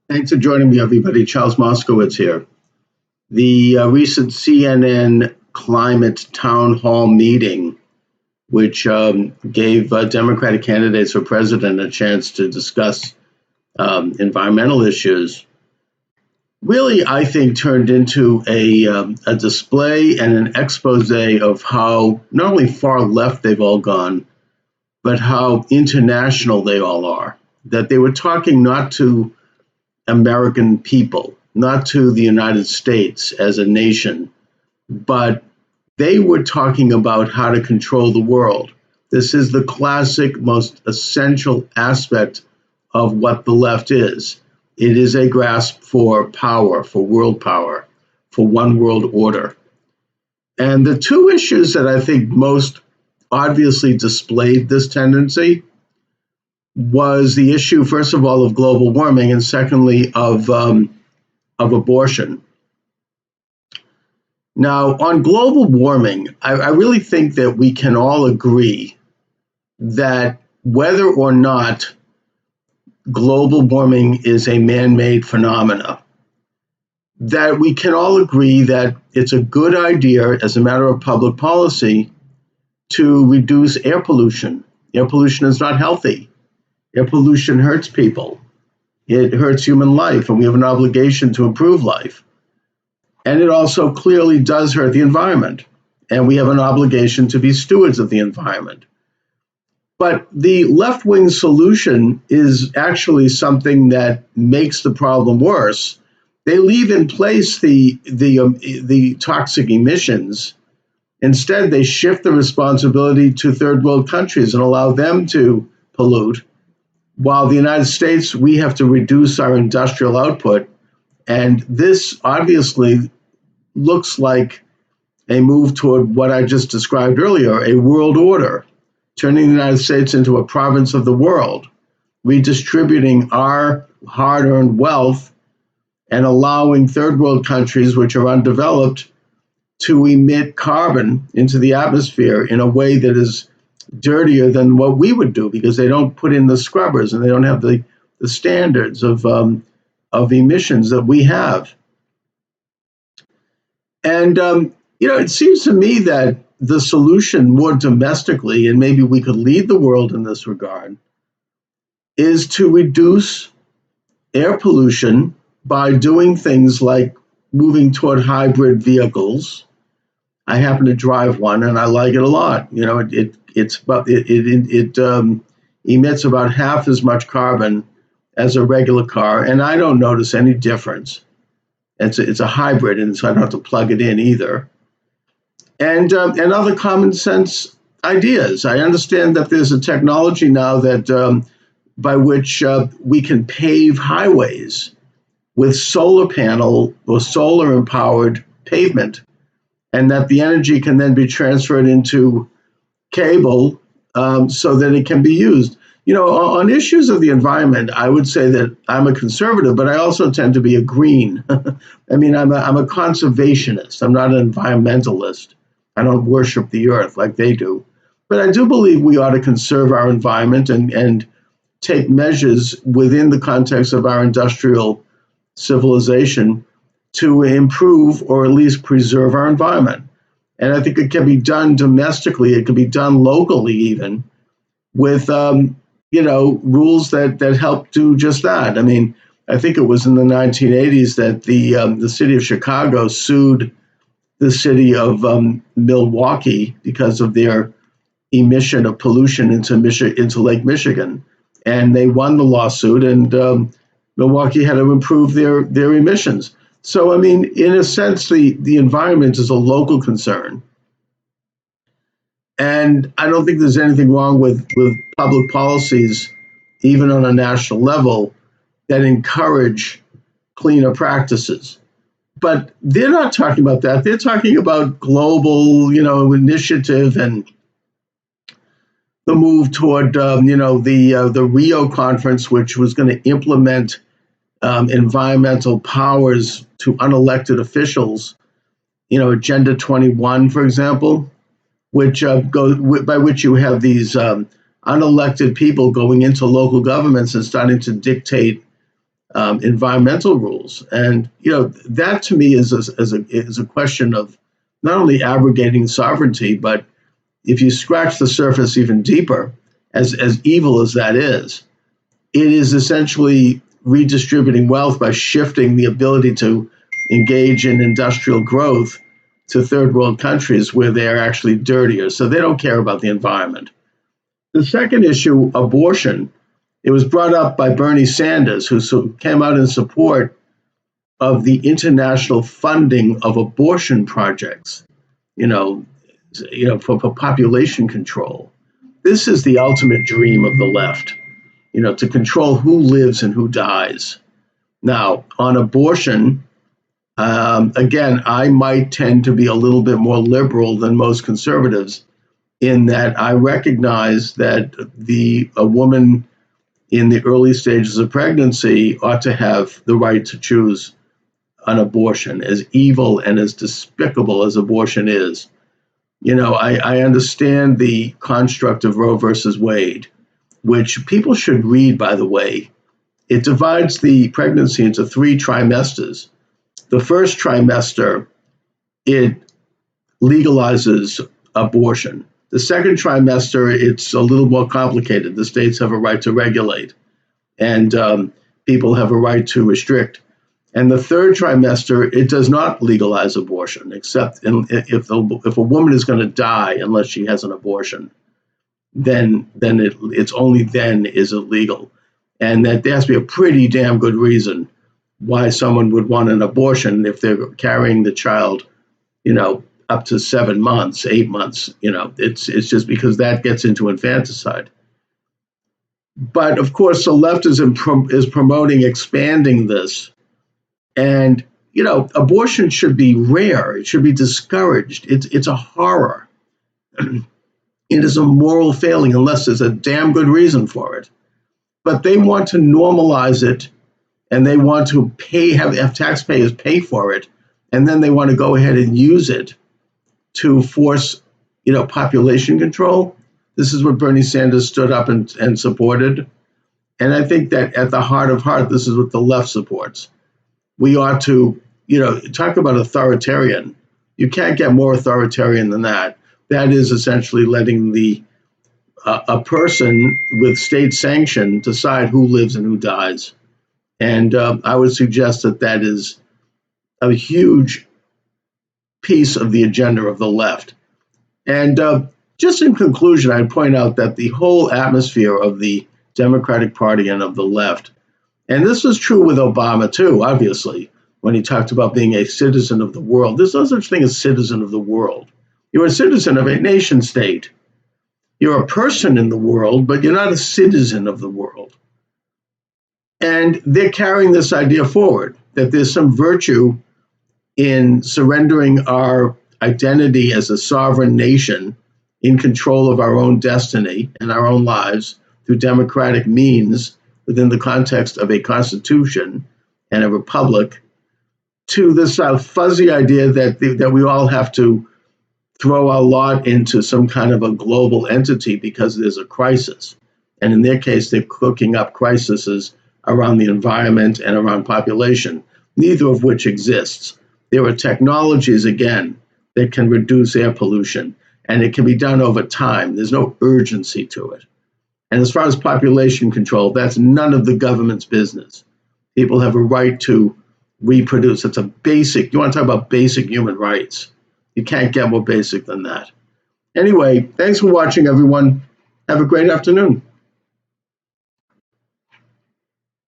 Thanks for joining me, everybody. Charles Moscowitz here. The recent CNN climate town hall meeting, which gave Democratic candidates for president a chance to discuss environmental issues, really, I think, turned into a display and an expose of how not only far left they've all gone, but how international they all are. That they were talking not to American people, not to the United States as a nation, but they were talking about how to control the world. This is the classic, most essential aspect of what the left is. It is a grasp for power, for world power, for one world order. And the two issues that I think most obviously displayed this tendency was the issue, first of all, of global warming, and secondly, of abortion. Now, on global warming, I really think that we can all agree that whether or not global warming is a man-made phenomena, that we can all agree that it's a good idea as a matter of public policy to reduce air pollution. Air pollution is not healthy. Air pollution hurts people. It hurts human life, and we have an obligation to improve life. And it also clearly does hurt the environment, and we have an obligation to be stewards of the environment. But the left-wing solution is actually something that makes the problem worse. They leave in place the toxic emissions. Instead, they shift the responsibility to third world countries and allow them to pollute. While the United States, we have to reduce our industrial output. And this obviously looks like a move toward what I just described earlier, a world order, turning the United States into a province of the world, redistributing our hard-earned wealth and allowing third world countries, which are undeveloped, to emit carbon into the atmosphere in a way that is dirtier than what we would do, because they don't put in the scrubbers and they don't have the standards of emissions that we have. And it seems to me that the solution more domestically, and maybe we could lead the world in this regard, is to reduce air pollution by doing things like moving toward hybrid vehicles. I happen to drive one, and I like it a lot. It emits about half as much carbon as a regular car, and I don't notice any difference. It's a hybrid, and so I don't have to plug it in either. And other common sense ideas. I understand that there's a technology now that by which we can pave highways with solar panel or solar empowered pavement, and that the energy can then be transferred into cable so that it can be used. On issues of the environment, I would say that I'm a conservative, but I also tend to be a green. I mean, I'm a conservationist. I'm not an environmentalist. I don't worship the earth like they do. But I do believe we ought to conserve our environment and take measures within the context of our industrial civilization to improve or at least preserve our environment. And I think it can be done domestically. It can be done locally, even with rules that help do just that. I mean, I think it was in the 1980s that the city of Chicago sued the city of Milwaukee because of their emission of pollution into Lake Michigan, and they won the lawsuit, and Milwaukee had to improve their emissions. So, I mean, in a sense, the environment is a local concern. And I don't think there's anything wrong with public policies, even on a national level, that encourage cleaner practices. But they're not talking about that. They're talking about global, initiative and the move toward, the Rio conference, which was going to implement environmental powers to unelected officials. Agenda 21, for example, which by which you have these unelected people going into local governments and starting to dictate environmental rules. And that to me is a question of not only abrogating sovereignty, but if you scratch the surface even deeper, as evil as that is, it is essentially redistributing wealth by shifting the ability to engage in industrial growth to third world countries where they are actually dirtier. So they don't care about the environment. The second issue, abortion, it was brought up by Bernie Sanders, who came out in support of the international funding of abortion projects, for population control. This is the ultimate dream of the left, to control who lives and who dies. Now, on abortion, again, I might tend to be a little bit more liberal than most conservatives in that I recognize that a woman in the early stages of pregnancy ought to have the right to choose an abortion, as evil and as despicable as abortion is. I understand the construct of Roe versus Wade, which people should read, by the way. It divides the pregnancy into 3 trimesters. The first trimester, it legalizes abortion. The second trimester, it's a little more complicated. The states have a right to regulate, and people have a right to restrict. And the third trimester, it does not legalize abortion, except if a woman is going to die unless she has an abortion, then it's only then is it legal. And that there has to be a pretty damn good reason why someone would want an abortion if they're carrying the child, up to 7 months, 8 months. It's just because that gets into infanticide. But of course, the left is promoting expanding this. And, abortion should be rare. It should be discouraged. It's a horror. It is a moral failing unless there's a damn good reason for it. But they want to normalize it, and they want to have taxpayers pay for it. And then they want to go ahead and use it to force, population control. This is what Bernie Sanders stood up and supported. And I think that at the heart of heart, this is what the left supports. We ought to, talk about authoritarian. You can't get more authoritarian than that. That is essentially letting a person with state sanction decide who lives and who dies. And I would suggest that is a huge piece of the agenda of the left. And just in conclusion, I'd point out that the whole atmosphere of the Democratic Party and of the left, and this was true with Obama too, obviously, when he talked about being a citizen of the world. There's no such thing as citizen of the world. You're a citizen of a nation state. You're a person in the world, but you're not a citizen of the world. And they're carrying this idea forward, that there's some virtue in surrendering our identity as a sovereign nation in control of our own destiny and our own lives through democratic means within the context of a constitution and a republic, to this fuzzy idea that we all have to throw our lot into some kind of a global entity because there's a crisis. And in their case, they're cooking up crises around the environment and around population, neither of which exists. There are technologies, again, that can reduce air pollution, and it can be done over time. There's no urgency to it. And as far as population control, that's none of the government's business. People have a right to reproduce. It's a basic, you want to talk about basic human rights. You can't get more basic than that. Anyway, thanks for watching, everyone. Have a great afternoon.